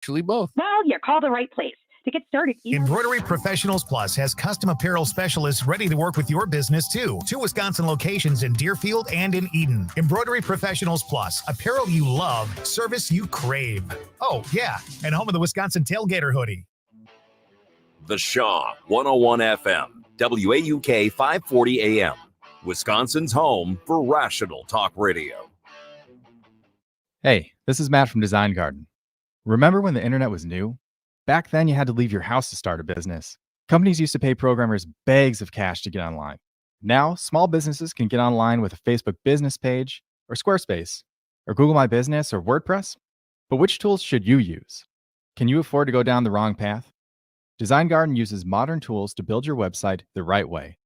Actually, both. Well, you call the right place. To get started, Embroidery Professionals Plus has custom apparel specialists ready to work with your business too. 2 Wisconsin locations in Deerfield and in Eden. Embroidery Professionals Plus, apparel you love, service you crave. Oh, yeah, and home of the Wisconsin Tailgater hoodie. The Shaw 101 FM, WAUK 540 AM, Wisconsin's home for rational talk radio. Hey, this is Matt from Design Garden. Remember when the internet was new? Back then, you had to leave your house to start a business. Companies used to pay programmers bags of cash to get online. Now, small businesses can get online with a Facebook business page, or Squarespace, or Google My Business, or WordPress. But which tools should you use? Can you afford to go down the wrong path? Design Garden uses modern tools to build your website the right way.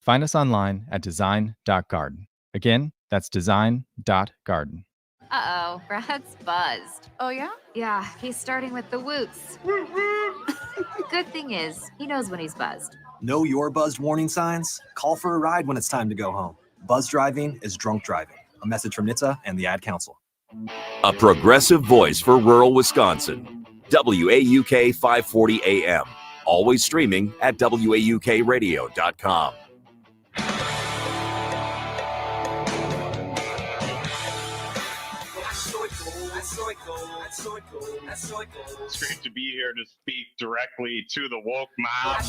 Find us online at design.garden. Again, that's design.garden. Uh-oh, Brad's buzzed. Oh, yeah? Yeah, he's starting with the woots. Good thing is, he knows when he's buzzed. Know your buzzed warning signs? Call for a ride when it's time to go home. Buzz driving is drunk driving. A message from NHTSA and the Ad Council. A progressive voice for rural Wisconsin. WAUK 540 AM. Always streaming at WAUKradio.com. It's great to be here to speak directly to the woke mob.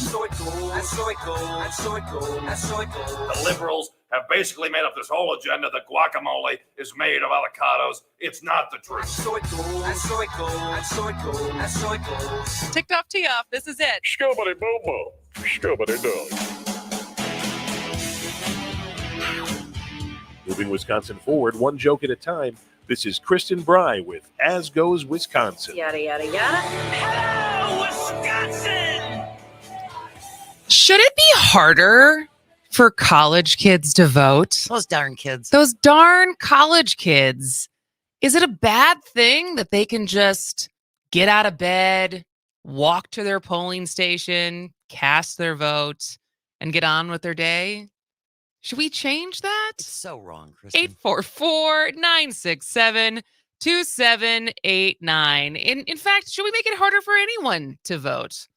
The liberals have basically made up this whole agenda that guacamole is made of avocados. It's not the truth. Ticked off, tee off. This is it. Scobity bobo. Scobity dog. Moving Wisconsin forward, one joke at a time. This is Kristen Bry with As Goes Wisconsin. Yada, yada, yada. Hello, Wisconsin! Should it be harder for college kids to vote? Those darn kids. Those darn college kids. Is it a bad thing that they can just get out of bed, walk to their polling station, cast their vote, and get on with their day? Should we change that? It's so wrong, Kristen. 844-967-2789. In fact, should we make it harder for anyone to vote?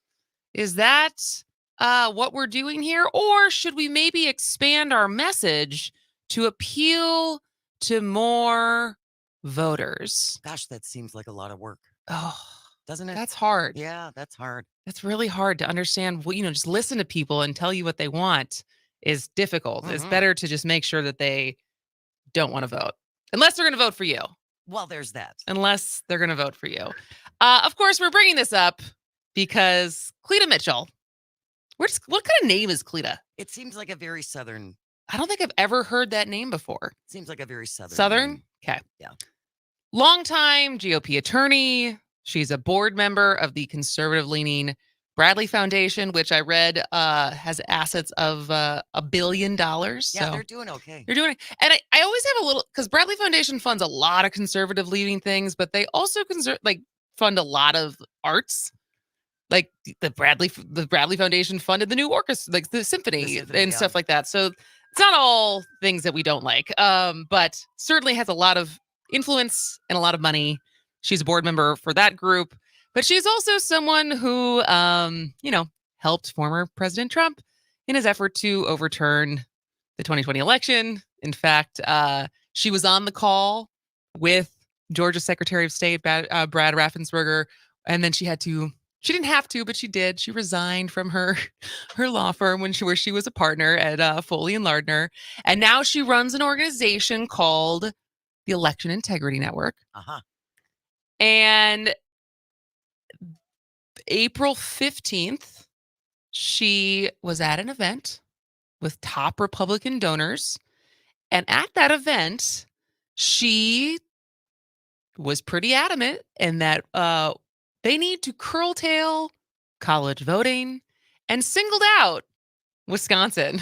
Is that what we're doing here? Or should we maybe expand our message to appeal to more voters? Gosh, that seems like a lot of work. Oh, doesn't it? That's hard. Yeah, that's hard. That's really hard to understand. Well, just listen to people and tell you what they want is difficult. Mm-hmm. It's better to just make sure that they don't want to vote. Unless they're going to vote for you. Well, there's that. Unless they're going to vote for you. Of course, we're bringing this up because Cleta Mitchell. What kind of name is Cleta? It seems like a very Southern. I don't think I've ever heard that name before. Seems like a very Southern. Southern? Name. Okay. Yeah. Longtime GOP attorney. She's a board member of the conservative-leaning Bradley Foundation, which I read has assets of $1 billion. Yeah, so they're doing okay. They're doing it. And I always have a little, because Bradley Foundation funds a lot of conservative-leaning things, but they also fund a lot of arts. Like the Bradley Foundation funded the new orchestra, like the symphony and stuff like that. So it's not all things that we don't like, but certainly has a lot of influence and a lot of money. She's a board member for that group. But she's also someone who, helped former President Trump in his effort to overturn the 2020 election. In fact, she was on the call with Georgia Secretary of State Brad Raffensperger, and then she didn't have to, but she did. She resigned from her law firm where she was a partner at Foley and Lardner, and now she runs an organization called the Election Integrity Network. Uh-huh. And April 15th, she was at an event with top Republican donors. And at that event, she was pretty adamant in that they need to curtail college voting and singled out Wisconsin,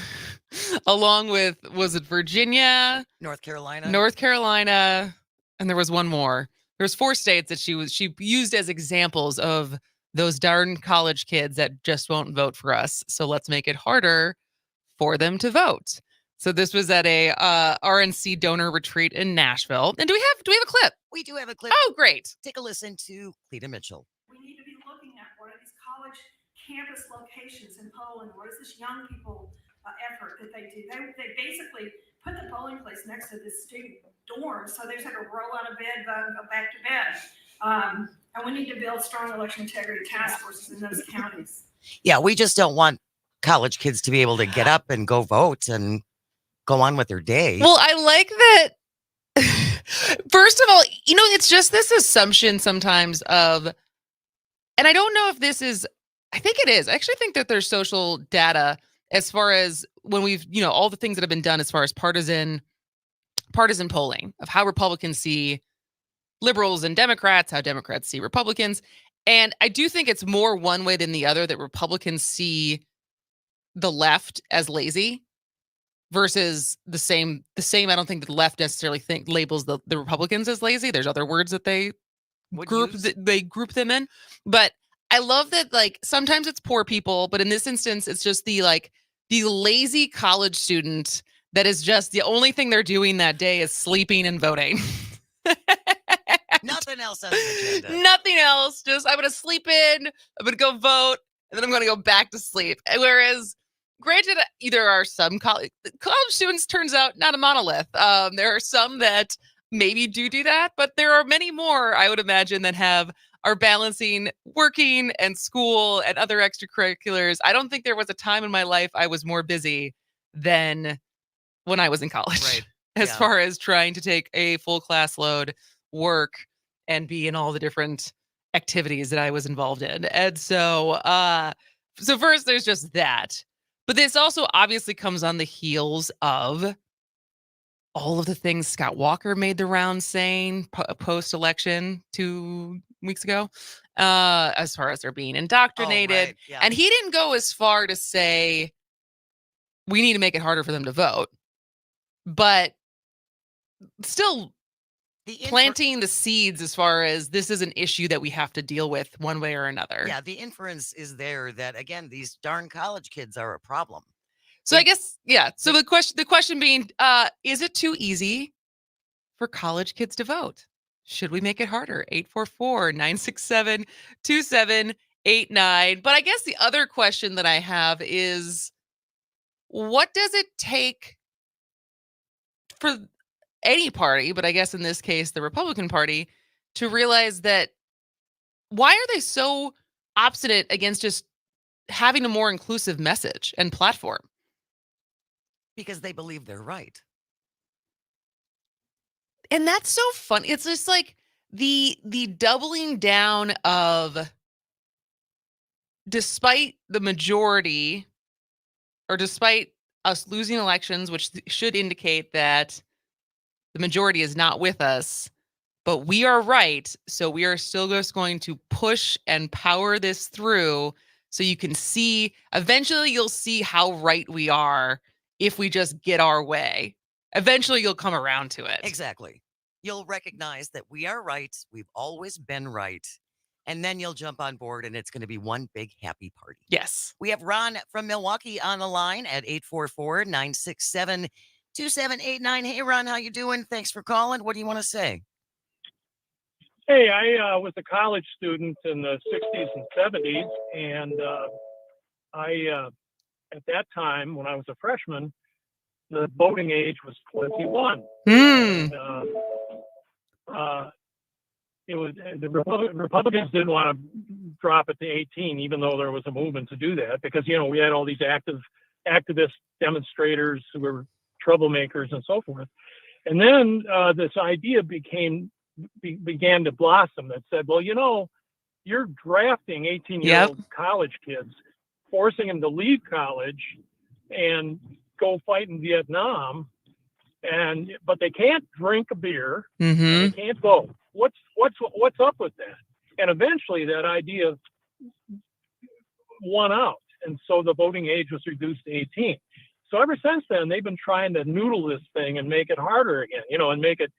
along with, was it Virginia? North Carolina, and there was one more. There's 4 states that she used as examples of those darn college kids that just won't vote for us. So let's make it harder for them to vote. So this was at a RNC donor retreat in Nashville. And do we have a clip? We do have a clip. Oh, great. Take a listen to Cleta Mitchel. We need to be looking at what are these college campus locations in Poland? What is this young people effort that they do? They basically put the polling place next to the student dorm, so they just have to roll out of bed, go back to bed. And we need to build strong election integrity task forces in those counties. Yeah, we just don't want college kids to be able to get up and go vote and go on with their day. Well, I like that. First of all, it's just this assumption sometimes of, and I don't know if this is, I think it is. I actually think that there's social data as far as when we've, all the things that have been done as far as partisan polling of how Republicans see liberals and Democrats, how Democrats see Republicans. And I do think it's more one way than the other that Republicans see the left as lazy versus the same. I don't think the left necessarily labels the Republicans as lazy. There's other words that they group them in. But I love that, like, sometimes it's poor people, but in this instance, it's just the lazy college student that is just the only thing they're doing that day is sleeping and voting. Nothing else on the agenda. Nothing else. Just I'm going to sleep in, I'm going to go vote, and then I'm going to go back to sleep. Whereas, granted, there are some college students, turns out, not a monolith. There are some that maybe do that, but there are many more, I would imagine, that are balancing working and school and other extracurriculars. I don't think there was a time in my life I was more busy than when I was in college. Right. As far as trying to take a full class load, work, and be in all the different activities that I was involved in. And so first there's just that. But this also obviously comes on the heels of all of the things Scott Walker made the rounds saying post-election 2 weeks ago, as far as they're being indoctrinated. Oh, right. Yeah. And he didn't go as far to say we need to make it harder for them to vote. But still planting the seeds as far as this is an issue that we have to deal with one way or another. Yeah, the inference is there that, again, these darn college kids are a problem. So I guess, So the question being, is it too easy for college kids to vote? Should we make it harder? 844-967-2789. But I guess the other question that I have is, what does it take for any party, but I guess in this case, the Republican Party, to realize that why are they so obstinate against just having a more inclusive message and platform? Because they believe they're right. And that's so fun. It's just like the doubling down of, despite the majority, or despite us losing elections, which should indicate that the majority is not with us, but we are right. So we are still just going to push and power this through. So you can see, eventually you'll see how right we are if we just get our way. Eventually you'll come around to it. Exactly. You'll recognize that we are right. We've always been right. And then you'll jump on board and it's going to be one big happy party. Yes. We have Ron from Milwaukee on the line at 844-967-2789. Hey, Ron, how you doing? Thanks for calling. What do you want to say? Hey, I was a college student in the 60s and 70s, and at that time, when I was a freshman, the voting age was 21. And, it was the Republicans didn't want to drop it to 18, even though there was a movement to do that, because we had all these activist demonstrators who were troublemakers and so forth. And then this idea began to blossom that said, well, you're drafting 18-year-old college kids, forcing them to leave college and go fight in Vietnam, but they can't drink a beer, and they can't vote. What's up with that? And eventually that idea won out, and so the voting age was reduced to 18. So ever since then, they've been trying to noodle this thing and make it harder again, and make it,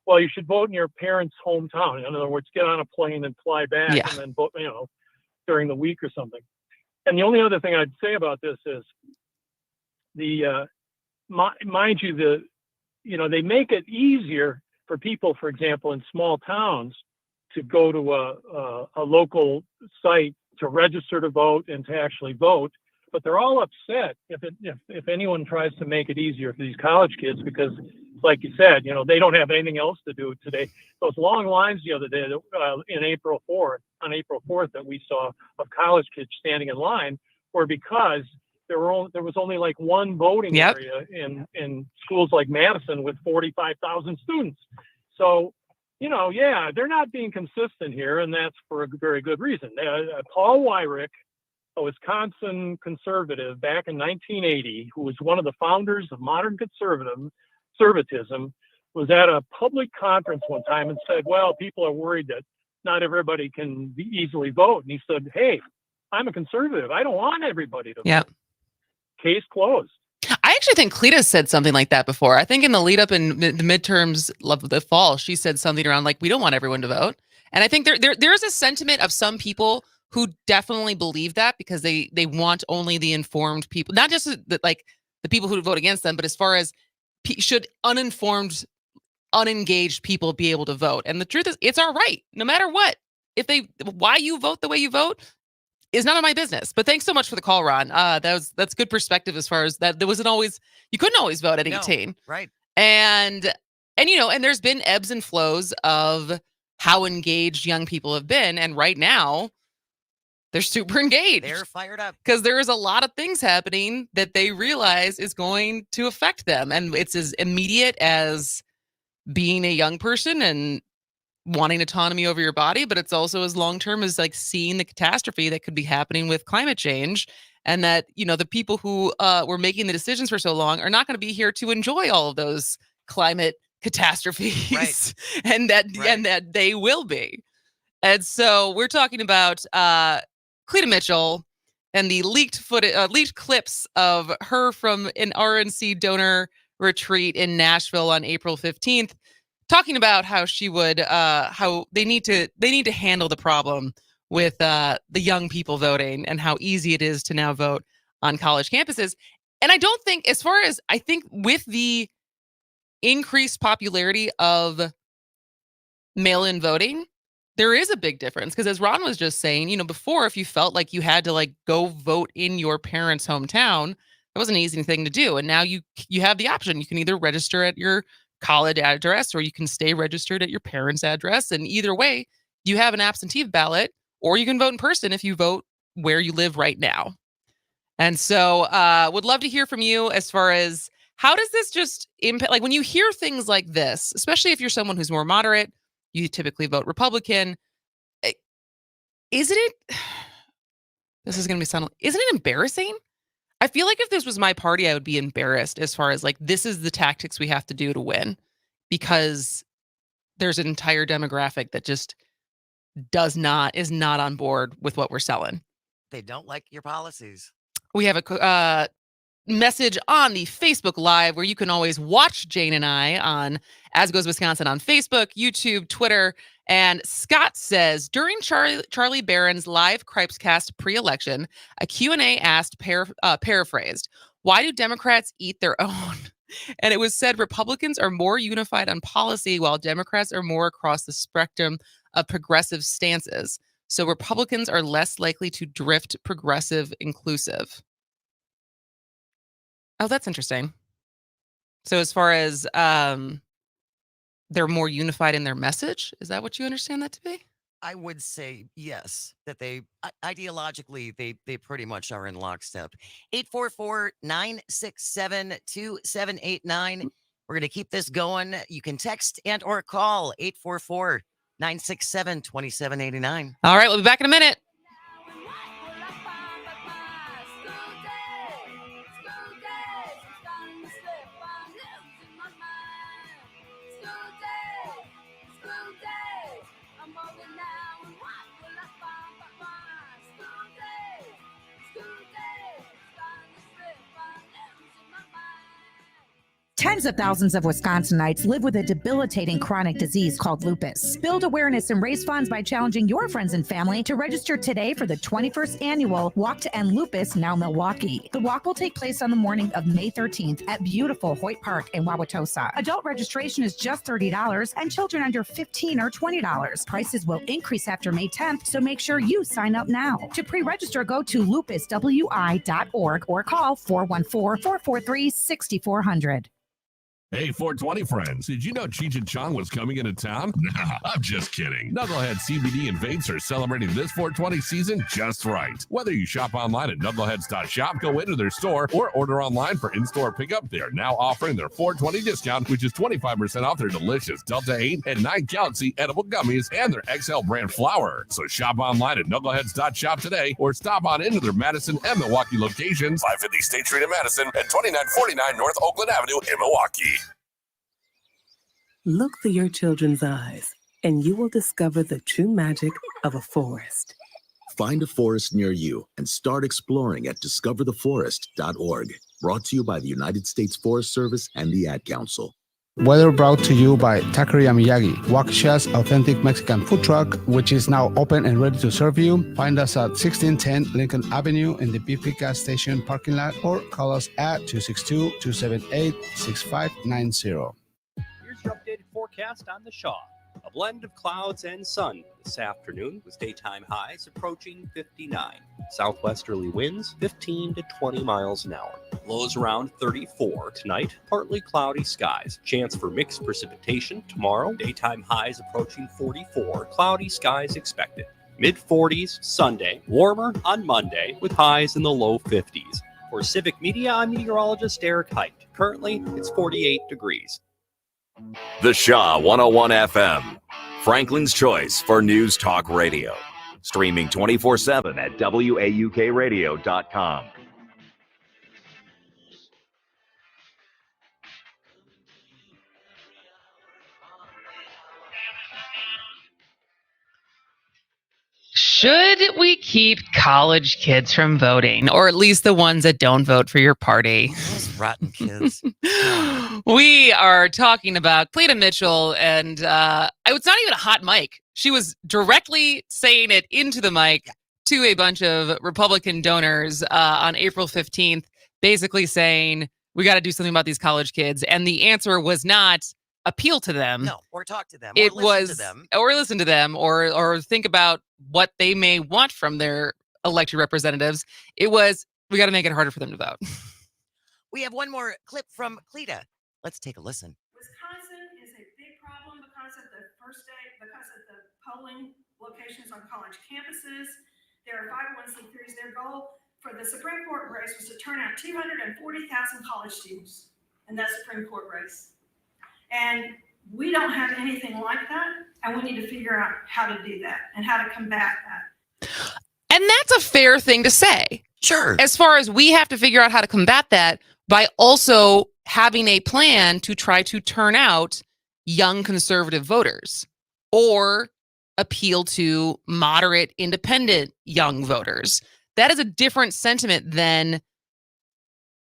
well, you should vote in your parents' hometown. In other words, get on a plane and fly back and then vote, during the week or something. And the only other thing I'd say about this is mind you, they make it easier for people, for example, in small towns, to go to a local site to register to vote and to actually vote. But they're all upset if anyone tries to make it easier for these college kids, because, like you said, they don't have anything else to do today. Those long lines the other day on April 4th that we saw of college kids standing in line were because there was only like one voting area in schools like Madison with 45,000 students. So, they're not being consistent here, and that's for a very good reason. Paul Weyrich, a Wisconsin conservative back in 1980, who was one of the founders of modern conservatism, was at a public conference one time and said, well, people are worried that not everybody can easily vote. And he said, hey, I'm a conservative. I don't want everybody to vote. Case closed. I actually think Cleta said something like that before. I think in the lead up in the midterms of the fall, she said something around like, we don't want everyone to vote. And I think there's a sentiment of some people who definitely believe that, because they want only the informed people, not just the people who vote against them, but as far as should uninformed, unengaged people be able to vote. And the truth is, it's our right, no matter what. Why you vote the way you vote is none of my business. But thanks so much for the call, Ron. That's good perspective as far as that. You couldn't always vote at 18. No, right. And there's been ebbs and flows of how engaged young people have been. And right now, they're super engaged. They're fired up. Because there is a lot of things happening that they realize is going to affect them. And it's as immediate as being a young person and wanting autonomy over your body, but it's also as long-term as like seeing the catastrophe that could be happening with climate change. And that, the people who were making the decisions for so long are not going to be here to enjoy all of those climate catastrophes. Right. and that they will be. And so we're talking about Cleta Mitchel and the leaked clips of her from an RNC donor retreat in Nashville on April 15th, talking about how she would how they need to handle the problem with the young people voting and how easy it is to now vote on college campuses. And I don't think, as far as I think with the increased popularity of mail-in voting, there is a big difference, because as Ron was just saying, before, if you felt like you had to go vote in your parents' hometown, that was an easy thing to do. And now you have the option. You can either register at your college address or you can stay registered at your parents' address. And either way, you have an absentee ballot, or you can vote in person if you vote where you live right now. And so would love to hear from you as far as how does this just impact, when you hear things like this, especially if you're someone who's more moderate, you typically vote Republican. Isn't it embarrassing? I feel like if this was my party, I would be embarrassed as far as this is the tactics we have to do to win, because there's an entire demographic that just is not on board with what we're selling. They don't like your policies. We have a message on the Facebook Live where you can always watch Jane and I on As Goes Wisconsin on Facebook, YouTube, Twitter. And Scott says, during Charlie Barron's live Cripescast pre-election, a Q&A asked, paraphrased, why do Democrats eat their own? And it was said Republicans are more unified on policy while Democrats are more across the spectrum of progressive stances. So Republicans are less likely to drift progressive inclusive. Oh, that's interesting. So as far as they're more unified in their message, is that what you understand that to be? I would say yes, that they ideologically, they pretty much are in lockstep. 844-967-2789. We're going to keep this going. You can text and or call 844-967-2789. All right, we'll be back in a minute. Tens of thousands of Wisconsinites live with a debilitating chronic disease called lupus. Build awareness and raise funds by challenging your friends and family to register today for the 21st annual Walk to End Lupus Now Milwaukee. The walk will take place on the morning of May 13th at beautiful Hoyt Park in Wauwatosa. Adult registration is just $30 and children under 15 are $20. Prices will increase after May 10th, so make sure you sign up now. To pre-register, go to lupuswi.org or call 414-443-6400. Hey, 420 friends, did you know Cheech and Chong was coming into town? Nah, I'm just kidding. Knucklehead CBD and Vapes are celebrating this 420 season just right. Whether you shop online at knuckleheads.shop, go into their store, or order online for in-store pickup, they are now offering their 420 discount, which is 25% off their delicious Delta 8 and 9 Galaxy edible gummies and their XL brand flour. So shop online at knuckleheads.shop today, or stop on into their Madison and Milwaukee locations, 550 State Street in Madison and 2949 North Oakland Avenue in Milwaukee. Look through your children's eyes, and you will discover the true magic of a forest. Find a forest near you and start exploring at discovertheforest.org. Brought to you by the United States Forest Service and the Ad Council. Weather brought to you by Taqueria Miyagi, Waukesha's authentic Mexican food truck, which is now open and ready to serve you. Find us at 1610 Lincoln Avenue in the BP gas station parking lot, or call us at 262-278-6590. Your updated forecast on the Shaw. A blend of clouds and sun this afternoon with daytime highs approaching 59. Southwesterly winds 15 to 20 miles an hour. Lows around 34. Tonight, partly cloudy skies. Chance for mixed precipitation tomorrow. Daytime highs approaching 44. Cloudy skies expected. Mid-40s Sunday. Warmer on Monday with highs in the low 50s. For Civic Media, I'm meteorologist Eric Height. Currently, it's 48 degrees. The Shaw 101 FM, Franklin's choice for news talk radio. Streaming 24/7 at WAUKradio.com. Should we keep college kids from voting, or at least the ones that don't vote for your party? Those rotten kids. We are talking about Cleta Mitchel, and it's not even a hot mic. She was directly saying it into the mic to a bunch of Republican donors on April 15th, basically saying, we got to do something about these college kids. And the answer was not appeal to them. No, or talk to them. It or was, listen to them. or listen to them, or think about what they may want from their elected representatives. It was, we got to make it harder for them to vote. We have one more clip from Cleta. Let's take a listen. Wisconsin is a big problem because of the first day, because of the polling locations on college campuses. There are 501c3s. Their goal for the Supreme Court race was to turn out 240,000 college students in that Supreme Court race. And we don't have anything like that, and we need to figure out how to do that and how to combat that. And that's a fair thing to say. Sure. As far as we have to figure out how to combat that by also having a plan to try to turn out young conservative voters or appeal to moderate independent young voters. That is a different sentiment than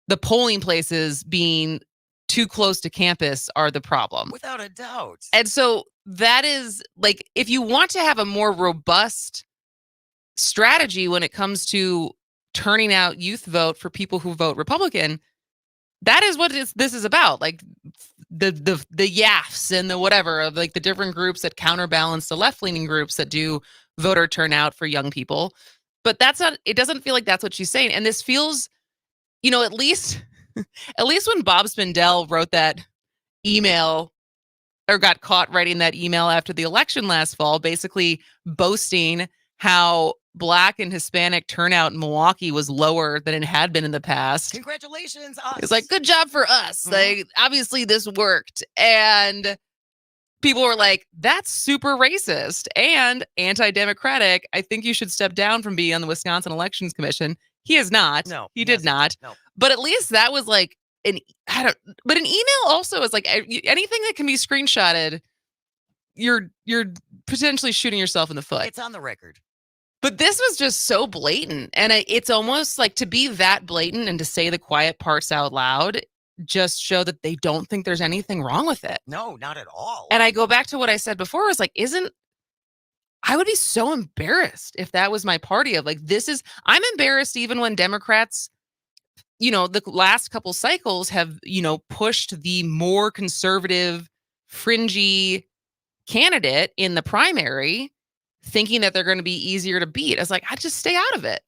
the polling places being too close to campus are the problem. Without a doubt. And so that is like, if you want to have a more robust strategy when it comes to turning out youth vote for people who vote Republican, that is what this is about. Like the YAFs and the whatever of like the different groups that counterbalance the left-leaning groups that do voter turnout for young people. But that's not, it doesn't feel like that's what she's saying. And this feels, at least when Bob Spindell wrote that email or got caught writing that email after the election last fall, basically boasting how Black and Hispanic turnout in Milwaukee was lower than it had been in the past. Congratulations, us. It's like, good job for us. Like, obviously this worked. And people were like, that's super racist and anti-democratic. I think you should step down from being on the Wisconsin Elections Commission. He is not. No, he did not. No. But at least that was like but an email also is like anything that can be screenshotted, you're potentially shooting yourself in the foot. It's on the record. But this was just so blatant. And it's almost like to be that blatant and to say the quiet parts out loud just show that they don't think there's anything wrong with it. No, not at all. And I go back to what I said before. I was like, I would be so embarrassed if that was my party of like, I'm embarrassed even when Democrats, the last couple cycles have, pushed the more conservative, fringy candidate in the primary, thinking that they're going to be easier to beat. I was like, I'd just stay out of it.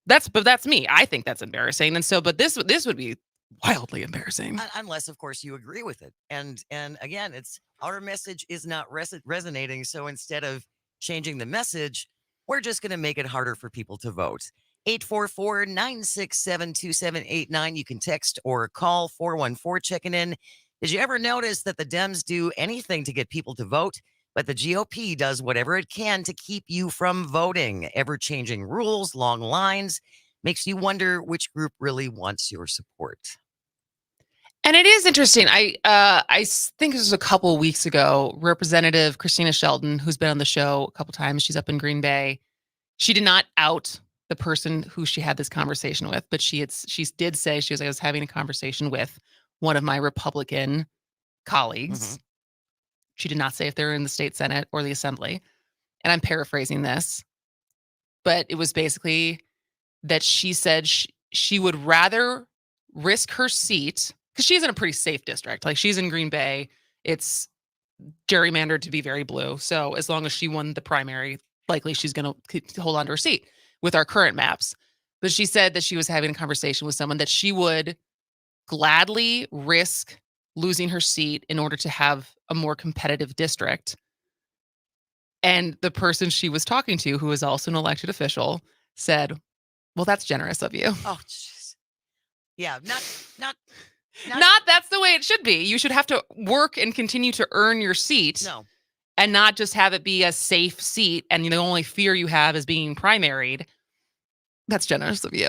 But that's me. I think that's embarrassing. And so, but this would be wildly embarrassing. Unless, of course, you agree with it. And again, it's our message is not resonating. So instead of changing the message, we're just going to make it harder for people to vote. 844-967-2789. You can text or call 414 checking in. Did you ever notice that the Dems do anything to get people to vote, but the GOP does whatever it can to keep you from voting? Ever-changing rules, long lines, makes you wonder which group really wants your support. And it is interesting. I think this was a couple of weeks ago, Representative Christina Sheldon, who's been on the show a couple times, she's up in Green Bay. She did not out the person who she had this conversation with, but she did say, she was like, I was having a conversation with one of my Republican colleagues. Mm-hmm. She did not say if they're in the state Senate or the Assembly. And I'm paraphrasing this, but it was basically that she said she would rather risk her seat, because she's in a pretty safe district. Like, she's in Green Bay. It's gerrymandered to be very blue. So as long as she won the primary, likely she's going to hold on to her seat with our current maps. But she said that she was having a conversation with someone that she would gladly risk losing her seat in order to have a more competitive district. And the person she was talking to, who is also an elected official, said, well, that's generous of you. Oh, jeez. Yeah, not that's the way it should be. You should have to work and continue to earn your seat. No. And not just have it be a safe seat and the only fear you have is being primaried. That's generous of you.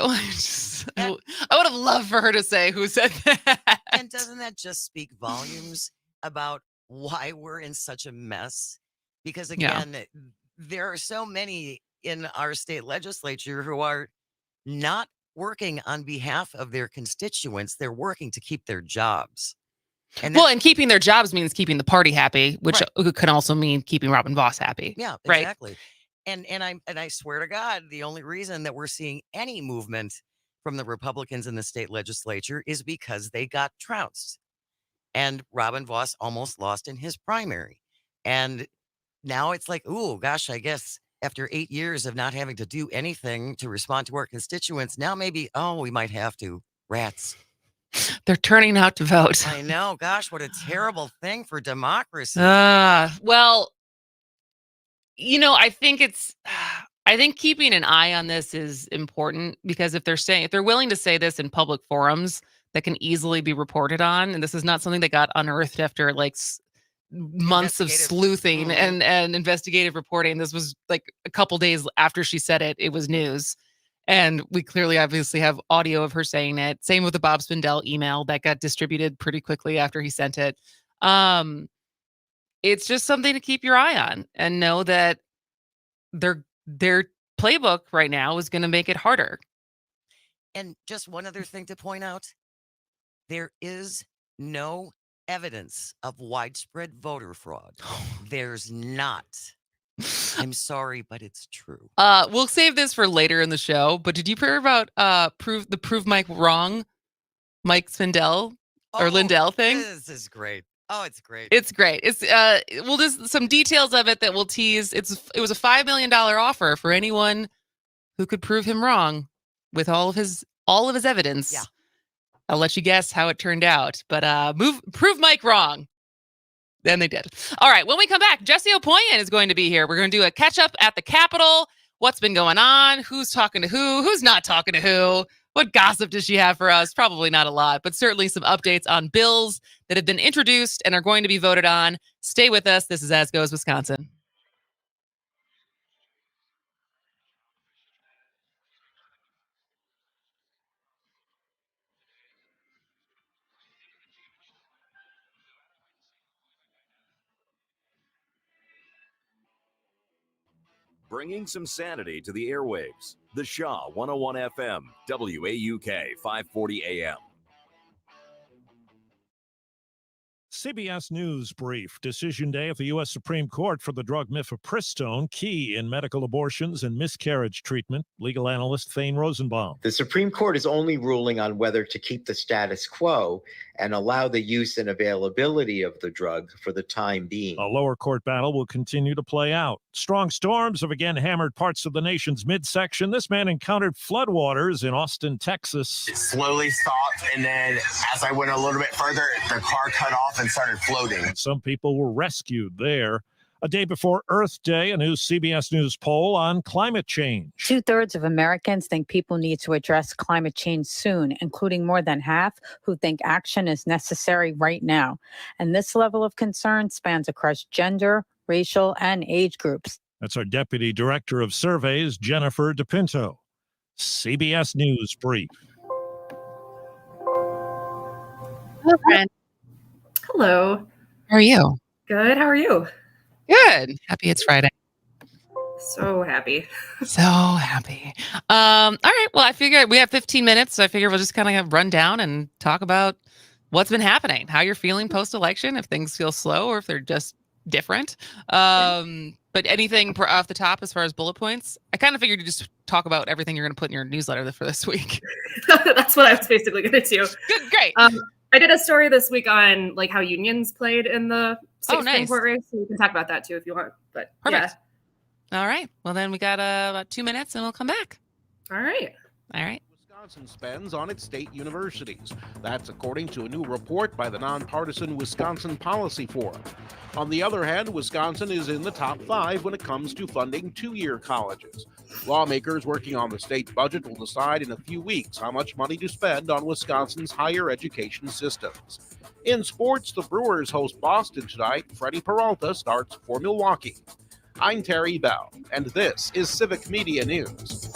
I would have loved for her to say who said that. And doesn't that just speak volumes about why we're in such a mess? Because again, there are so many in our state legislature who are not working on behalf of their constituents. They're working to keep their jobs. And keeping their jobs means keeping the party happy, which can also mean keeping Robin Vos happy. Yeah, right? Exactly. And I swear to God, the only reason that we're seeing any movement from the Republicans in the state legislature is because they got trounced. And Robin Vos almost lost in his primary. And now it's like, oh, gosh, I guess after 8 years of not having to do anything to respond to our constituents, now maybe, we might have to. Rats. They're turning out to vote. I know. Gosh, what a terrible thing for democracy. Well, I think keeping an eye on this is important, because if they're willing to say this in public forums that can easily be reported on, and this is not something that got unearthed after like months of sleuthing and investigative reporting. This was like a couple days after she said it. It was news. And we clearly obviously have audio of her saying it. Same with the Bob Spindell email that got distributed pretty quickly after he sent it. It's just something to keep your eye on and know that their playbook right now is going to make it harder. And just one other thing to point out. There is no evidence of widespread voter fraud. There's not. I'm sorry, but it's true. We'll save this for later in the show, but did you hear about prove Mike wrong, Mike Spindell or Lindell thing? This is great. Oh, it's great. It's great. It's we'll just some details of it that we'll tease. It was a $5 million offer for anyone who could prove him wrong with all of his evidence. Yeah. I'll let you guess how it turned out, but prove Mike wrong. Then they did. All right. When we come back, Jessie Opoien is going to be here. We're going to do a catch up at the Capitol. What's been going on? Who's talking to who? Who's not talking to who? What gossip does she have for us? Probably not a lot, but certainly some updates on bills that have been introduced and are going to be voted on. Stay with us. This is As Goes Wisconsin. Bringing some sanity to the airwaves. The Shaw 101 FM, WAUK 540 AM. CBS News brief. Decision day at the U.S. Supreme Court for the drug mifepristone, key in medical abortions and miscarriage treatment. Legal analyst Thane Rosenbaum. The Supreme Court is only ruling on whether to keep the status quo and allow the use and availability of the drug for the time being. A lower court battle will continue to play out. Strong storms have again hammered parts of the nation's midsection. This man encountered floodwaters in Austin, Texas. It slowly stopped, and then as I went a little bit further, the car cut off and started floating. Some people were rescued there. A day before Earth Day, a new CBS News poll on climate change. 2/3 of Americans think people need to address climate change soon, including more than half who think action is necessary right now. And this level of concern spans across gender, racial, and age groups. That's our Deputy Director of Surveys, Jennifer DePinto. CBS News brief. Hello, friend. Hello. How are you? Good. How are you? Good. Happy it's Friday. So happy. So happy. All right. Well, I figured we have 15 minutes, so I figure we'll just kind of run down and talk about what's been happening, how you're feeling post-election, if things feel slow or if they're just different. But anything off the top as far as bullet points? I kind of figured you just talk about everything you're going to put in your newsletter for this week. That's what I was basically going to do. Good. Great. I did a story this week on like how unions played in the state Supreme Court race. So we can talk about that too if you want. But perfect. Yeah. All right. Well, then we got about 2 minutes and we'll come back. All right. All right. Wisconsin spends on its state universities. That's according to a new report by the nonpartisan Wisconsin Policy Forum. On the other hand, Wisconsin is in the top 5 when it comes to funding two-year colleges. Lawmakers working on the state budget will decide in a few weeks how much money to spend on Wisconsin's higher education systems. In sports, the Brewers host Boston tonight. Freddie Peralta starts for Milwaukee. I'm Terry Bell, and this is Civic Media News.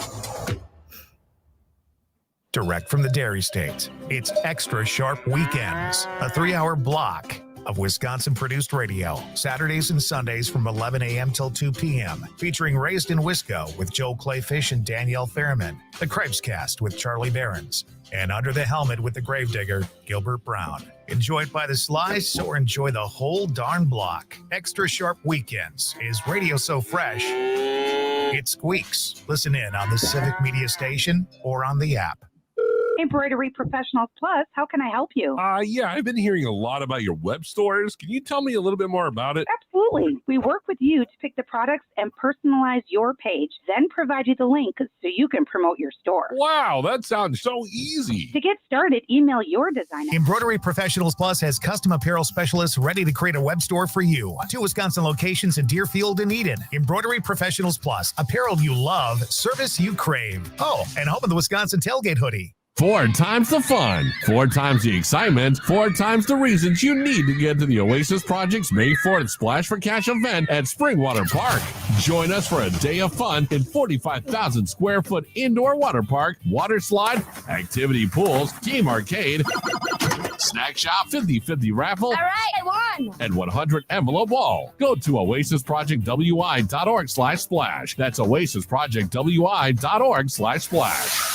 Direct from the Dairy State, it's Extra Sharp Weekends, a 3-hour block of Wisconsin-produced radio, Saturdays and Sundays from 11 a.m. till 2 p.m., featuring Raised in Wisco with Joel Clayfish and Danielle Fairman, The Cripescast with Charlie Behrens, and Under the Helmet with the Gravedigger, Gilbert Brown. Enjoyed by the slice or enjoy the whole darn block. Extra Sharp Weekends is radio so fresh, it squeaks. Listen in on the Civic Media Station or on the app. Embroidery Professionals Plus, how can I help you? Yeah, I've been hearing a lot about your web stores. Can you tell me a little bit more about it? Absolutely. We work with you to pick the products and personalize your page, then provide you the link so you can promote your store. Wow, that sounds so easy. To get started, email your designer. Embroidery Professionals Plus has custom apparel specialists ready to create a web store for you. 2 Wisconsin locations in Deerfield and Eden. Embroidery Professionals Plus, apparel you love, service you crave. Oh, and home of the Wisconsin Tailgate Hoodie. 4 times the fun, 4 times the excitement, 4 times the reasons you need to get to the Oasis Project's May 4th Splash for Cash event at Springwater Park. Join us for a day of fun in 45,000 square foot indoor water park, water slide, activity pools, game arcade, snack shop, 50-50 raffle, all right, I won, and 100 envelope wall. Go to oasisprojectwi.org/splash. That's oasisprojectwi.org/splash.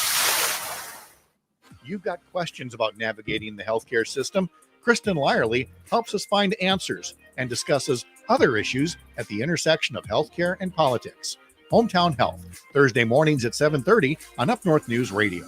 You've got questions about navigating the healthcare system, Kristen Lyerly helps us find answers and discusses other issues at the intersection of healthcare and politics. Hometown Health, Thursday mornings at 7:30 on Up North News Radio.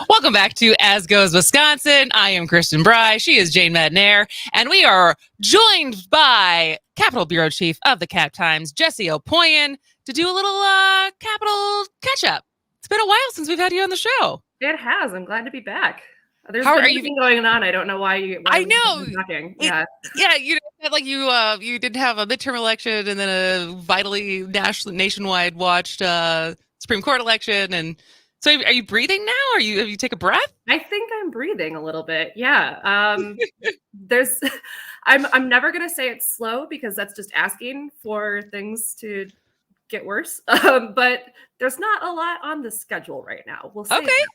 Welcome back to As Goes Wisconsin. I am Kristen Bry. She is Jane Madnair. And we are joined by Capitol Bureau Chief of the Cap Times, Jessie Opoien, to do a little Capitol catch-up. It's been a while since we've had you on the show. It has. I'm glad to be back. There's How been are you going on. I don't know why I know. Talking. Yeah, you know, like you did have a midterm election and then a vitally nationwide watched Supreme Court election. And so are you breathing now? Have you take a breath? I think I'm breathing a little bit. Yeah. I'm never going to say it's slow because that's just asking for things to get worse. But there's not a lot on the schedule right now. We'll say okay.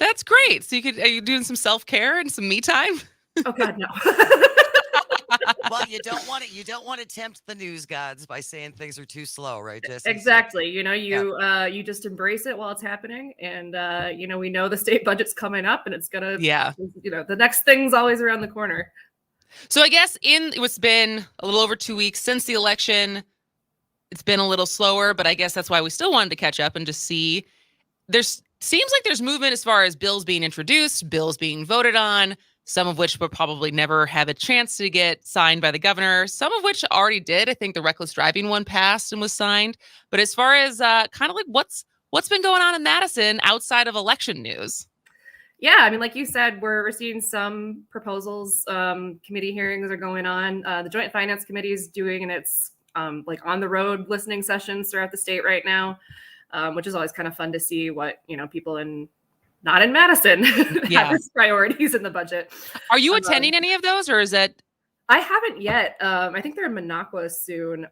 That's great. So are you doing some self-care and some me time? Oh God, no. Well, you don't want to tempt the news gods by saying things are too slow, right, Jessie? Exactly. You just embrace it while it's happening. And, we know the state budget's coming up and it's going to, the next thing's always around the corner. So I guess it's been a little over 2 weeks since the election. It's been a little slower, but I guess that's why we still wanted to catch up and just see. Seems like there's movement as far as bills being introduced, bills being voted on, some of which will probably never have a chance to get signed by the governor, some of which already did. I think the reckless driving one passed and was signed. But as far as kind of like what's been going on in Madison outside of election news? Yeah, I mean, like you said, we're seeing some proposals. Committee hearings are going on. The Joint Finance Committee is doing its like on the road listening sessions throughout the state right now, which is always kind of fun to see what people not in Madison have as priorities in the budget. Are you attending any of those, or is that? I haven't yet. I think they're in Minocqua soon.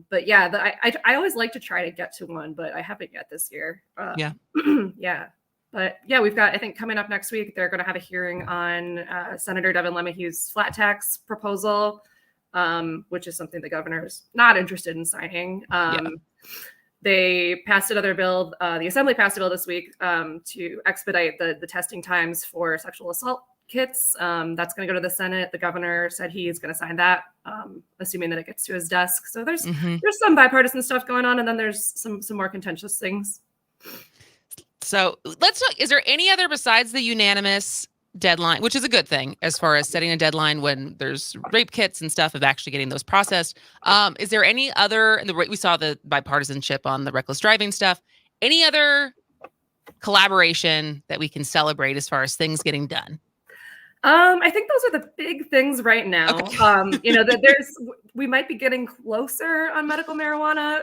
But yeah, I always like to try to get to one, but I haven't yet this year. Yeah. Yeah. But yeah, we've got, I think coming up next week, they're going to have a hearing on Senator Devin LeMahieu's flat tax proposal, which is something the governor's not interested in signing. They passed another bill. The Assembly passed a bill this week to expedite the testing times for sexual assault kits. That's going to go to the Senate. The governor said he's going to sign that, assuming that it gets to his desk. So there's some bipartisan stuff going on, and then there's some more contentious things. So let's talk. Is there any other besides the unanimous deadline, which is a good thing as far as setting a deadline when there's rape kits and stuff of actually getting those processed? Is there any other, we saw the bipartisanship on the reckless driving stuff, any other collaboration that we can celebrate as far as things getting done? I think those are the big things right now. Okay. We might be getting closer on medical marijuana.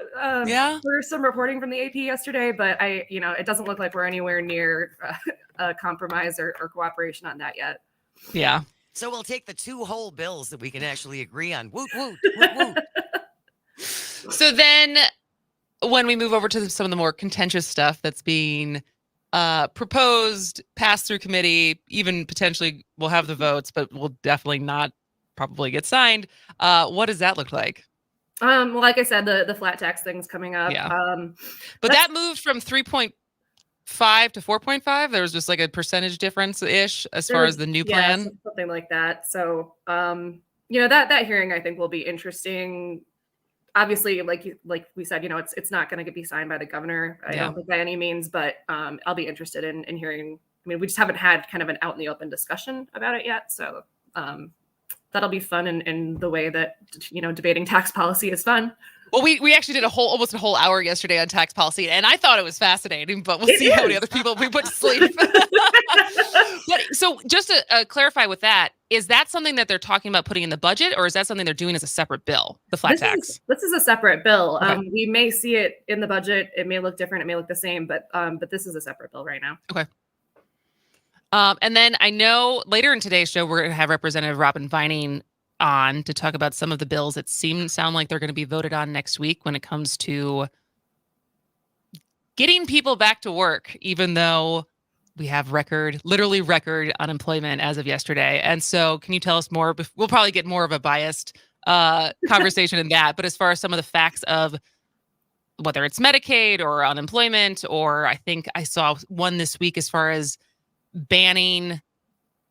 There's some reporting from the AP yesterday, but it doesn't look like we're anywhere near a compromise or cooperation on that yet. Yeah. So we'll take the 2 whole bills that we can actually agree on. Woot, woot, woot, woot. So then when we move over to some of the more contentious stuff that's being proposed, passed through committee, even potentially we'll have the votes, but will definitely not probably get signed. What does that look like? Well, like I said, the flat tax thing's coming up. Yeah. But that moved from 3.5 to 4.5. There was just like a percentage difference ish as far as the new plan. Something like that. So, that hearing I think will be interesting. Obviously, like we said, it's not going to be signed by the governor. I don't think by any means, but I'll be interested in hearing. I mean, we just haven't had kind of an out in the open discussion about it yet. So that'll be fun in the way that, debating tax policy is fun. Well, we actually did almost a whole hour yesterday on tax policy, and I thought it was fascinating, but we'll see how many other people we put to sleep. But so just to clarify with that, is that something that they're talking about putting in the budget, or is that something they're doing as a separate bill, the flat tax? This is a separate bill. Okay. We may see it in the budget. It may look different. It may look the same, but this is a separate bill right now. Okay. And then I know later in today's show, we're going to have Representative Robin Vining on to talk about some of the bills that sound like they're going to be voted on next week when it comes to getting people back to work, even though we have literally record unemployment as of yesterday. And so can you tell us more? We'll probably get more of a biased conversation in that. But as far as some of the facts of whether it's Medicaid or unemployment, or I think I saw one this week as far as banning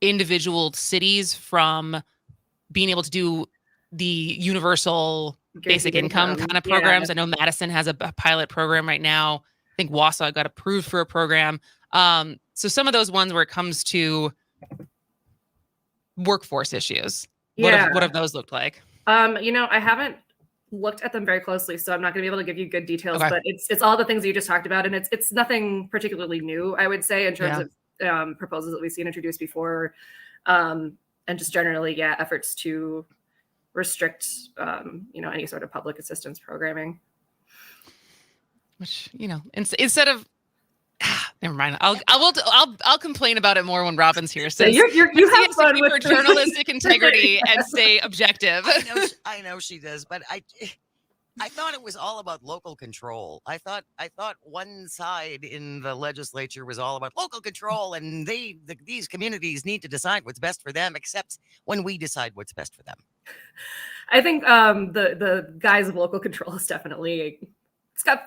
individual cities from being able to do the universal basic income kind of programs. I know Madison has a pilot program right now. I think Wausau got approved for a program. So some of those ones where it comes to workforce issues, what have those looked like? I haven't looked at them very closely, so I'm not going to be able to give you good details, but it's all the things that you just talked about. And it's nothing particularly new, I would say, in terms of proposals that we've seen introduced before. And just generally, efforts to restrict, any sort of public assistance programming. Which, instead of, never mind. I'll complain about it more when Robin's here. So you have fun with journalistic integrity and stay objective. I know she does, but I thought it was all about local control. I thought one side in the legislature was all about local control, and these communities need to decide what's best for them, except when we decide what's best for them. I think the guise of local control is definitely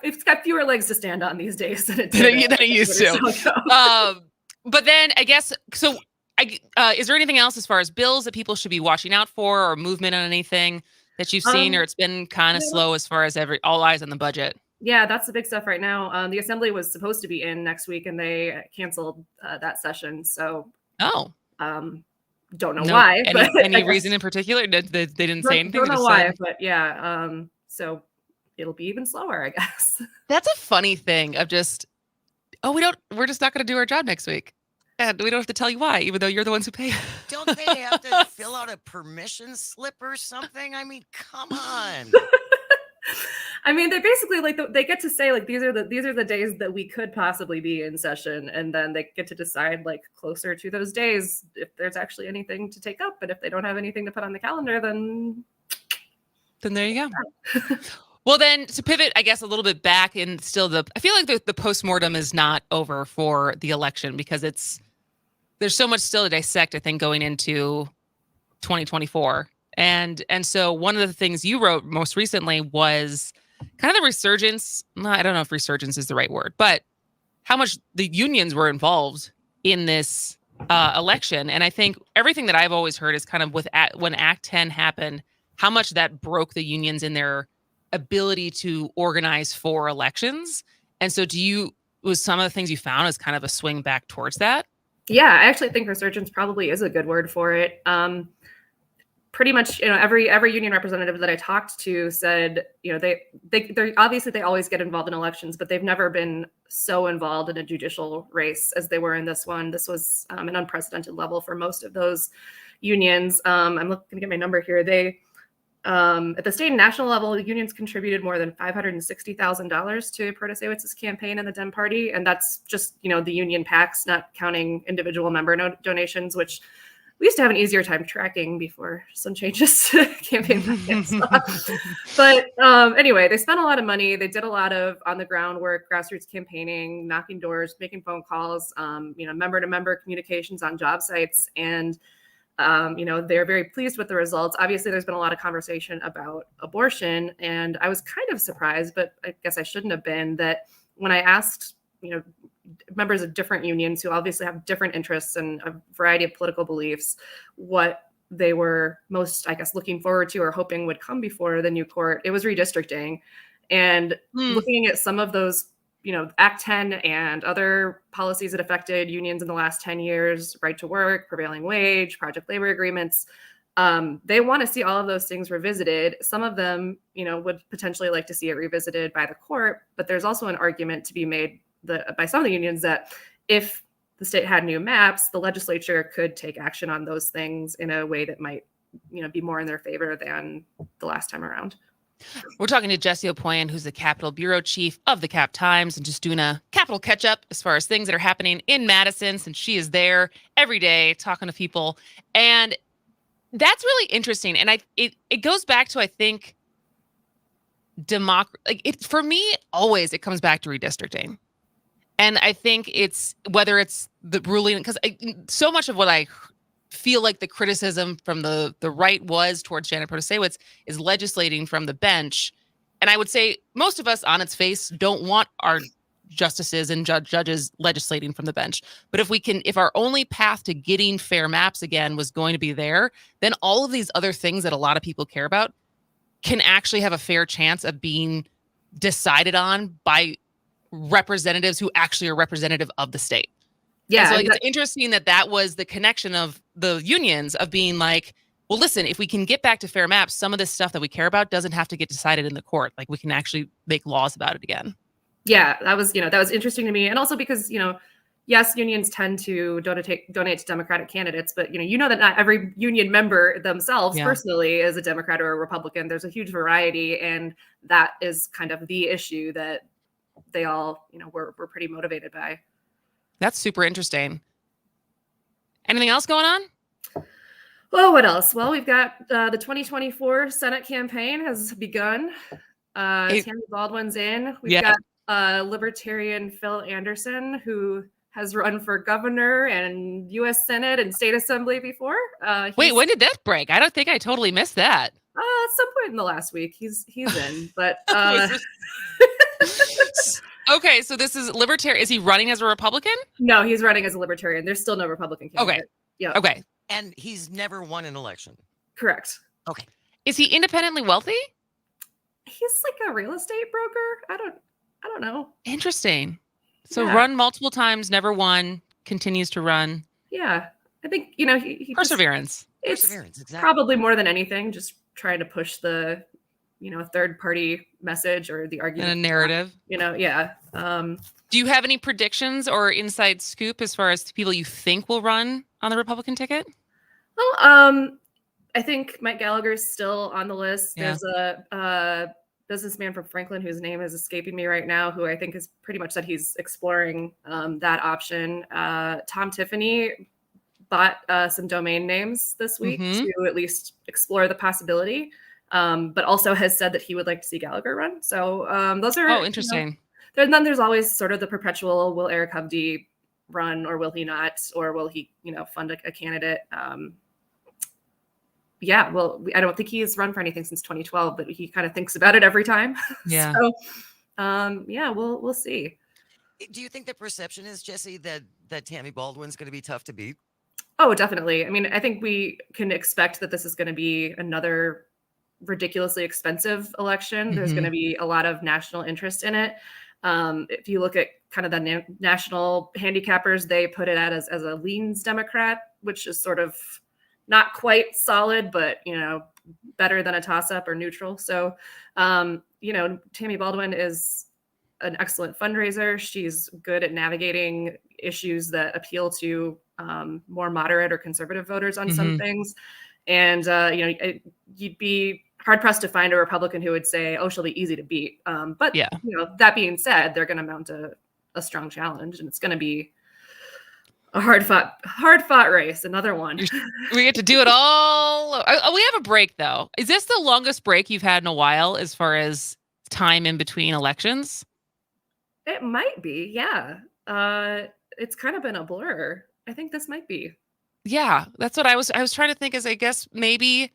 it's got fewer legs to stand on these days than it did than it used to. But then I guess so. Is there anything else as far as bills that people should be watching out for, or movement on anything that you've seen, or it's been kind of slow as far as all eyes on the budget? Yeah, that's the big stuff right now. The assembly was supposed to be in next week, and they canceled that session. So, don't know why. Any reason in particular? They didn't say anything. Don't know why, but yeah. So it'll be even slower, I guess. That's a funny thing of just, we're just not going to do our job next week. And we don't have to tell you why, even though you're the ones who pay. Don't they have to fill out a permission slip or something? I mean, come on. I mean, they basically they get to say these are the days that we could possibly be in session, and then they get to decide closer to those days if there's actually anything to take up. But if they don't have anything to put on the calendar, then there you go. Well, then to pivot, I guess, a little bit back, and still I feel like the postmortem is not over for the election, because there's so much still to dissect, I think, going into 2024. And so one of the things you wrote most recently was kind of the resurgence. I don't know if resurgence is the right word, but how much the unions were involved in this election. And I think everything that I've always heard is kind of when Act 10 happened, how much that broke the unions in their ability to organize for elections. And so was some of the things you found as kind of a swing back towards that? Yeah, I actually think resurgence probably is a good word for it. Pretty much, every union representative that I talked to said, they're obviously they always get involved in elections, but they've never been so involved in a judicial race as they were in this one. This was an unprecedented level for most of those unions. I'm looking to get my number here. They at the state and national level, the unions contributed more than $560,000 to Protasewicz's campaign in the Dem Party. And that's just, the union PACs, not counting individual member donations, which we used to have an easier time tracking before some changes to campaign finance. But anyway, they spent a lot of money. They did a lot of on the ground work, grassroots campaigning, knocking doors, making phone calls, member to member communications on job sites. And they're very pleased with the results. Obviously, there's been a lot of conversation about abortion, and I was kind of surprised, but I guess I shouldn't have been, that when I asked, members of different unions who obviously have different interests and a variety of political beliefs, what they were most, I guess, looking forward to or hoping would come before the new court, it was redistricting. And looking at some of those, Act 10 and other policies that affected unions in the last 10 years, right to work, prevailing wage, project labor agreements, they want to see all of those things revisited. Some of them, would potentially like to see it revisited by the court, but there's also an argument to be made by some of the unions that if the state had new maps, the legislature could take action on those things in a way that might, be more in their favor than the last time around. We're talking to Jessie Opoien, who's the Capitol Bureau Chief of the Cap Times, and just doing a Capitol catch-up as far as things that are happening in Madison, since she is there every day talking to people. And that's really interesting. And it goes back to, I think, for me, always it comes back to redistricting. And I think it's whether it's the ruling, because so much of what I feel like the criticism from the right was towards Janet Protasewicz is legislating from the bench. And I would say most of us on its face don't want our justices and judges legislating from the bench. But if our only path to getting fair maps again was going to be there, then all of these other things that a lot of people care about can actually have a fair chance of being decided on by representatives who actually are representative of the state. Yeah. And so it's interesting that was the connection of the unions of being like, well, listen, if we can get back to fair maps, some of this stuff that we care about doesn't have to get decided in the court. Like we can actually make laws about it again. Yeah, that was interesting to me. And also because, yes, unions tend to donate to Democratic candidates, but that not every union member themselves personally is a Democrat or a Republican. There's a huge variety, and that is kind of the issue that they all, were pretty motivated by. That's super interesting. Anything else going on? Well, what else? Well, we've got the 2024 Senate campaign has begun. Tammy Baldwin's in. We've got Libertarian Phil Anderson, who has run for governor and U.S. Senate and state assembly before. Wait, when did that break? I don't think I totally missed that. At some point in the last week, he's in. But okay, so this is libertarian. Is he running as a Republican? No, he's running as a libertarian. There's still no Republican candidate. Okay. Yeah. Okay. And he's never won an election. Correct. Okay. Is he independently wealthy? He's like a real estate broker. I don't know. Interesting. So Yeah. run multiple times, never won, continues to run. Yeah. I think, he Perseverance. It's exactly. probably more than anything, just trying to push the, third party message or the argument. And a narrative. Yeah. Do you have any predictions or inside scoop as far as the people you think will run on the Republican ticket? Well, I think Mike Gallagher is still on the list. Yeah. There's a businessman from Franklin whose name is escaping me right now, who I think has pretty much said he's exploring that option. Tom Tiffany bought some domain names this week to at least explore the possibility, but also has said that he would like to see Gallagher run. So those are interesting. And then there's always sort of the perpetual: will Eric Hovde run, or will he not, or will he, fund a candidate? Yeah, well, I don't think he has run for anything since 2012, but he kind of thinks about it every time. Yeah. So, we'll see. Do you think the perception is, Jessie, that Tammy Baldwin's going to be tough to beat? Oh, definitely. I mean, I think we can expect that this is going to be another ridiculously expensive election. There's going to be a lot of national interest in it. If you look at kind of the national handicappers, they put it out as a leans Democrat, which is sort of not quite solid, but, better than a toss-up or neutral. So, Tammy Baldwin is an excellent fundraiser. She's good at navigating issues that appeal to more moderate or conservative voters on some things. And, you'd be hard-pressed to find a Republican who would say, oh, she'll be easy to beat. But, that being said, they're going to mount a strong challenge, and it's going to be a hard fought race. Another one. We get to do it all. We have a break, though. Is this the longest break you've had in a while as far as time in between elections? It might be. Yeah. It's kind of been a blur. I think this might be. Yeah, that's what I was trying to think, is I guess maybe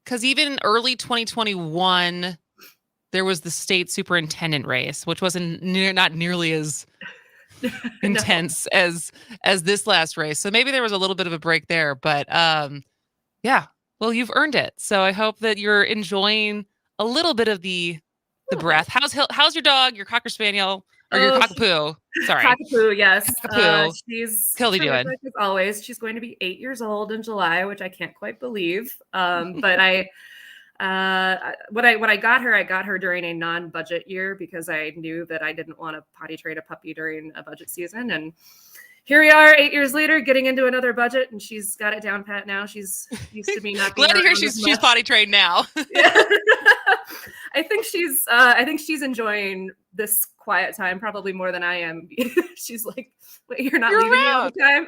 because even early 2021, there was the state superintendent race, which wasn't not nearly as intense as this last race. So maybe there was a little bit of a break there, but yeah, well, you've earned it. So I hope that you're enjoying a little bit of the breath. How's your dog, your Cocker Spaniel, or your Cockapoo? Sorry. Cockapoo, yes. Cockapoo. She's Kildee doing? As always. She's going to be 8 years old in July, which I can't quite believe. But when I got her during a non-budget year because I knew that I didn't want to potty train a puppy during a budget season. And here we are 8 years later, getting into another budget, and she's got it down pat now. She's used to me not being glad to hear around as she's much. potty trained now. I think she's enjoying this quiet time probably more than I am. She's like, wait, you're leaving me all the time.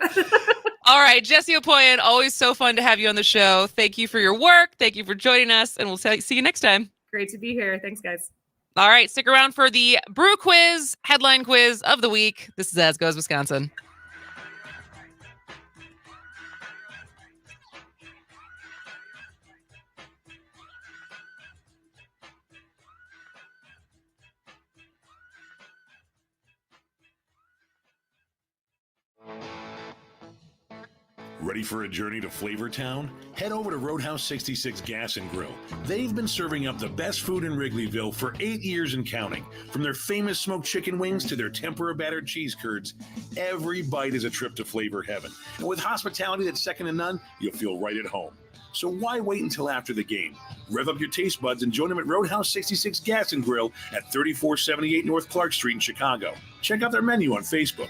All right, Jessie Opoien, always so fun to have you on the show. Thank you for your work. Thank you for joining us, and we'll see you next time. Great to be here. Thanks, guys. All right, stick around for the Brew Quiz, headline quiz of the week. This is As Goes Wisconsin. Ready for a journey to Flavortown? Head over to Roadhouse 66 Gas and Grill. They've been serving up the best food in Wrigleyville for 8 years and counting. From their famous smoked chicken wings to their tempura battered cheese curds, every bite is a trip to flavor heaven. And with hospitality that's second to none, you'll feel right at home. So why wait until after the game? Rev up your taste buds and join them at Roadhouse 66 Gas and Grill at 3478 North Clark Street in Chicago. Check out their menu on Facebook.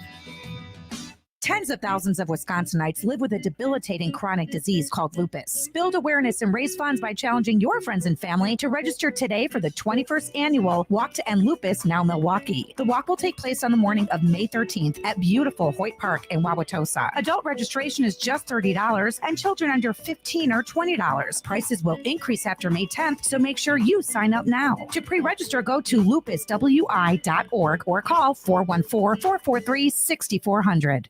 Tens of thousands of Wisconsinites live with a debilitating chronic disease called lupus. Build awareness and raise funds by challenging your friends and family to register today for the 21st annual Walk to End Lupus Now Milwaukee. The walk will take place on the morning of May 13th at beautiful Hoyt Park in Wauwatosa. Adult registration is just $30 and children under 15 are $20. Prices will increase after May 10th, so make sure you sign up now. To pre-register, go to lupuswi.org or call 414-443-6400.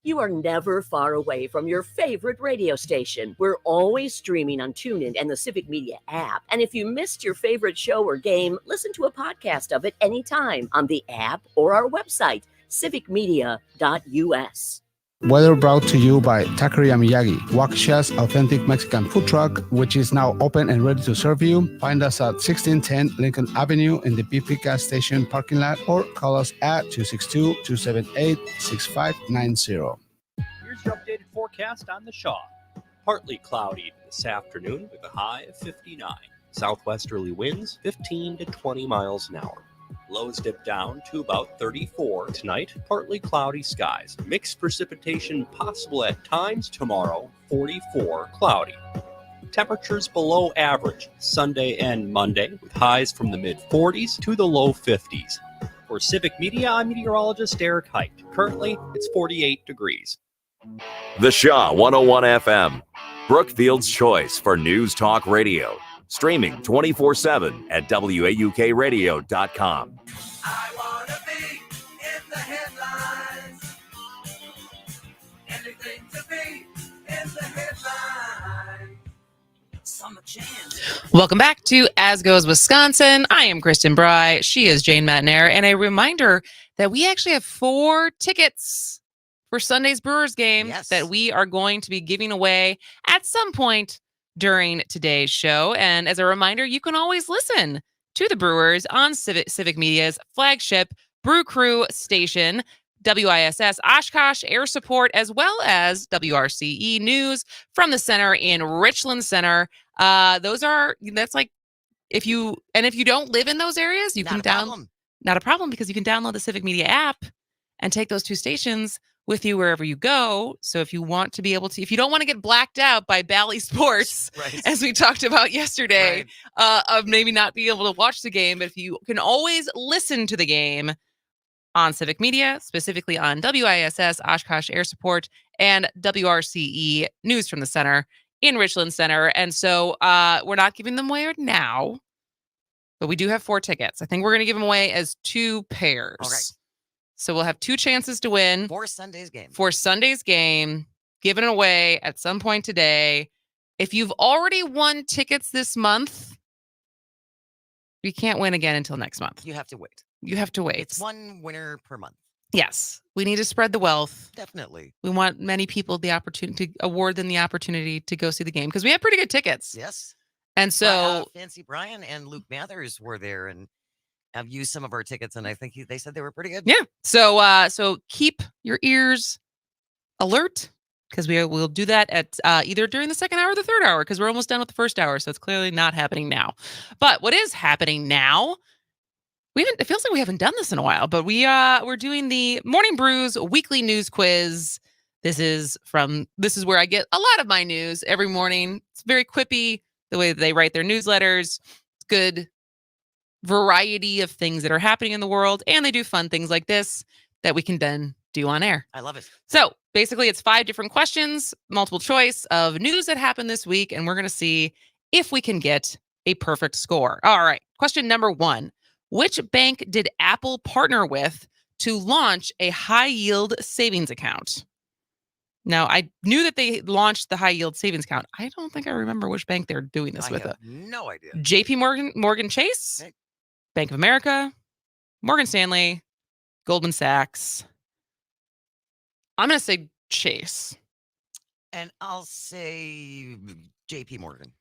You are never far away from your favorite radio station. We're always streaming on TuneIn and the Civic Media app. And if you missed your favorite show or game, listen to a podcast of it anytime on the app or our website, civicmedia.us. Weather brought to you by Taqueria Miyagi, Waukesha's authentic Mexican food truck, which is now open and ready to serve you. Find us at 1610 Lincoln Avenue in the BP gas station parking lot or call us at 262-278-6590. Here's your updated forecast on the Shaw. Partly cloudy this afternoon with a high of 59. Southwesterly winds 15 to 20 miles an hour. Lows dip down to about 34 tonight. Partly cloudy skies. Mixed precipitation possible at times tomorrow. 44 cloudy. Temperatures below average Sunday and Monday with highs from the mid 40s to the low 50s. For Civic Media, I'm meteorologist Eric Height. Currently, it's 48 degrees. The Shaw 101 FM, Brookfield's choice for news talk radio. Streaming 24/7 at WAUKradio.com. I want to be in the headlines. Anything to be in the headlines. Summer chance. Welcome back to As Goes Wisconsin. I am Kristen Bry. She is Jane Matnair. And a reminder that we actually have 4 tickets for Sunday's Brewers game that we are going to be giving away at some point during today's show. And as a reminder, you can always listen to the Brewers on Civic Media's flagship Brew Crew station, WISS Oshkosh Air Support, as well as WRCE News from the center in Richland Center. That's like, if you don't live in those areas, you can download. Not a problem, because you can download the Civic Media app and take those 2 stations with you wherever you go. So if you want to be able to, if you don't want to get blacked out by Bally Sports, as we talked about yesterday, of maybe not being able to watch the game, but if you can always listen to the game on Civic Media, specifically on WISS Oshkosh Air Support and WRCE News from the Center in Richland Center. And so we're not giving them away now, but we do have 4 tickets. I think we're going to give them away as 2 pairs. All right. So we'll have 2 chances to win for Sunday's game. Given away at some point today. If you've already won tickets this month, you can't win again until next month. You have to wait. It's 1 winner per month. Yes. We need to spread the wealth. Definitely. We want many people the opportunity to award them the opportunity to go see the game, because we have pretty good tickets. Yes. And so Fancy Brian and Luke Mathers were there, and I've used some of our tickets, and I think they said they were pretty good. Yeah. So keep your ears alert, because we'll do that at either during the second hour or the third hour, because we're almost done with the first hour. So it's clearly not happening now. But what is happening now, it feels like we haven't done this in a while, but we're doing the Morning Brews weekly news quiz. This is where I get a lot of my news every morning. It's very quippy, the way that they write their newsletters. It's good variety of things that are happening in the world, and they do fun things like this that we can then do on air. I love it. So basically it's 5 different questions, multiple choice of news that happened this week, and we're going to see if we can get a perfect score. All right. Question number 1. Which bank did Apple partner with to launch a high yield savings account? Now, I knew that they launched the high yield savings account. I don't think I remember which bank they're doing this with. No idea. JP Morgan Chase, Bank of America, Morgan Stanley, Goldman Sachs. I'm going to say Chase. And I'll say JP Morgan.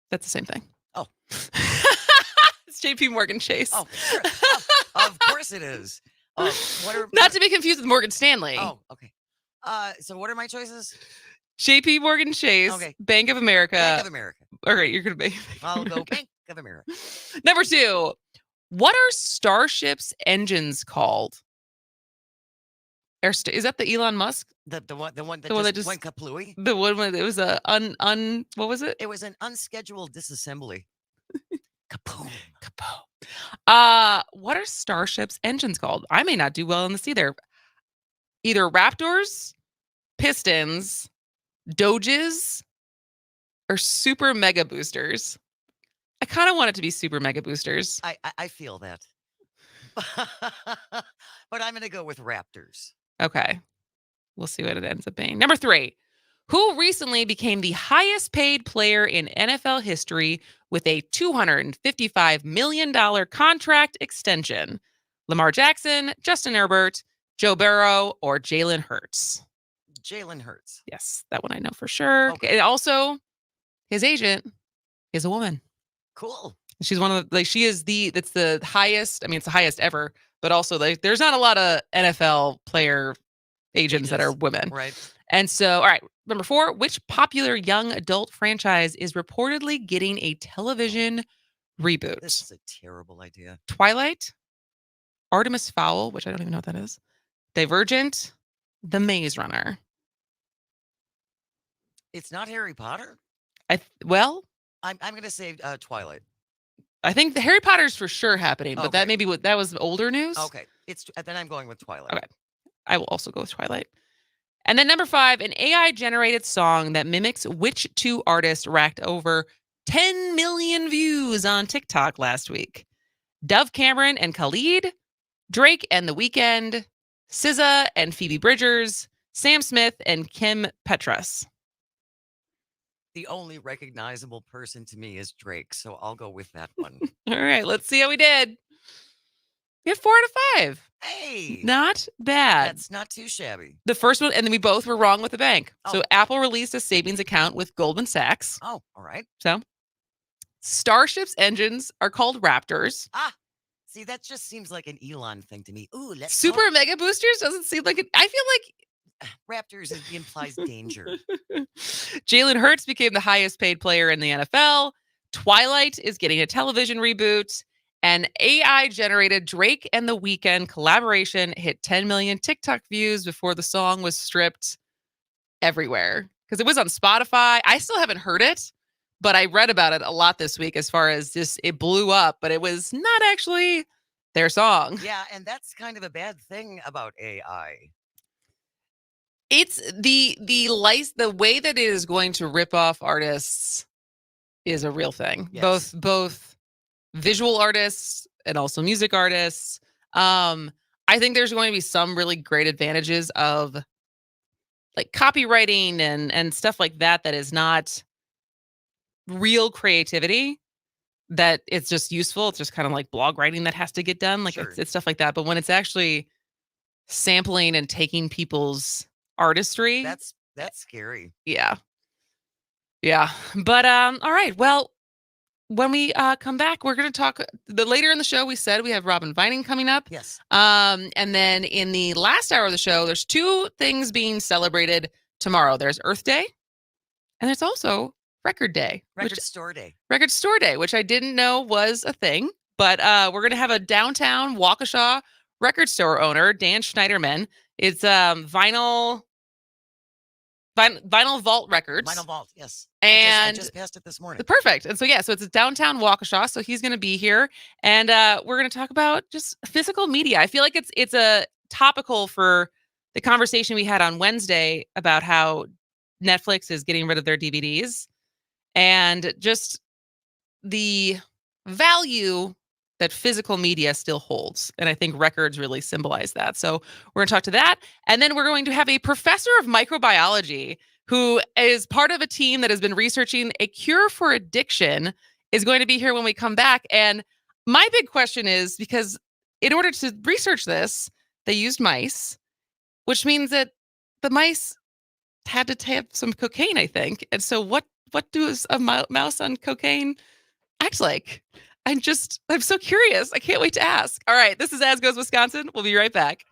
That's the same thing. Oh. It's JP Morgan Chase. Oh, sure. Of course it is. Not to be confused with Morgan Stanley. Oh, okay. So what are my choices? JP Morgan Chase, Okay. Bank of America. Bank of America. All right, you're going to be. I'll go Bank of America. Number 2. What are Starship's engines called? Is that the Elon Musk? The one that one just went kaplooey? The one where it was a what was it? It was an unscheduled disassembly. Kapoom. What are Starship's engines called? I may not do well in this either. Either Raptors, Pistons, Doges, or Super Mega Boosters. I kind of want it to be Super Mega Boosters. I feel that. But I'm going to go with Raptors. Okay. We'll see what it ends up being. Number 3. Who recently became the highest paid player in NFL history with a $255 million contract extension? Lamar Jackson, Justin Herbert, Joe Burrow, or Jalen Hurts? Jalen Hurts. Yes, that one I know for sure. Okay. And also, his agent is a woman. Cool. She's one of the, that's the highest. I mean, it's the highest ever, but also there's not a lot of NFL player agents that are women. Right. And so, all right, number 4, which popular young adult franchise is reportedly getting a television reboot? This is a terrible idea. Twilight, Artemis Fowl, which I don't even know what that is, Divergent, The Maze Runner. It's not Harry Potter? I'm going to say Twilight. I think the Harry Potter's for sure happening, but Okay. that was older news. Okay. Then I'm going with Twilight. Okay. I will also go with Twilight. And then number 5, an AI-generated song that mimics which 2 artists racked over 10 million views on TikTok last week? Dove Cameron and Khalid, Drake and The Weeknd, SZA and Phoebe Bridgers, Sam Smith and Kim Petras. The only recognizable person to me is Drake, so I'll go with that one. All right, let's see how we did. We had 4 out of 5. Hey, Not bad. that's not too shabby. The first one, and then we both were wrong with the bank. So Oh. Apple released a savings account with Goldman Sachs. Oh, all right. So Starship's engines are called Raptors. See, that just seems like an Elon thing to me. Ooh, let's Super Mega Boosters doesn't seem like it. I feel like Raptors implies danger. Jalen Hurts became the highest paid player in the NFL. Twilight is getting a television reboot. And AI-generated Drake and The Weeknd collaboration hit 10 million TikTok views before the song was stripped everywhere. Because it was on Spotify. I still haven't heard it, but I read about it a lot this week as far as just it blew up, but it was not actually their song. Yeah, and that's kind of a bad thing about AI. It's the way that it is going to rip off artists is a real thing. Yes. Both visual artists and also music artists. I think there's going to be some really great advantages of like copywriting and stuff like that is not real creativity, that it's just useful. It's just kind of like blog writing that has to get done. Like Sure. it's stuff like that. But when it's actually sampling and taking people's artistry, That's scary. yeah. But all right. Well, when we come back, we're going to talk later in the show. We said we have Robin Vining coming up. Yes. And then in the last hour of the show, there's 2 things being celebrated tomorrow. There's Earth Day, and there's also Record Day. Record Store Day. Record Store Day, which I didn't know was a thing. But we're going to have a downtown Waukesha record store owner, Dan Schneiderman. It's Vinyl Vault Records. Vinyl Vault, yes. And I just passed it this morning. Perfect. And so, so it's downtown Waukesha. So he's going to be here. And we're going to talk about just physical media. I feel like it's a topical for the conversation we had on Wednesday about how Netflix is getting rid of their DVDs and just the value that physical media still holds. And I think records really symbolize that. So we're going to talk to that. And then we're going to have a professor of microbiology who is part of a team that has been researching a cure for addiction, is going to be here when we come back. And my big question is, because in order to research this, they used mice, which means that the mice had to have some cocaine, I think. And so what does a mouse on cocaine act like? I'm so curious. I can't wait to ask. All right, this is As Goes Wisconsin. We'll be right back.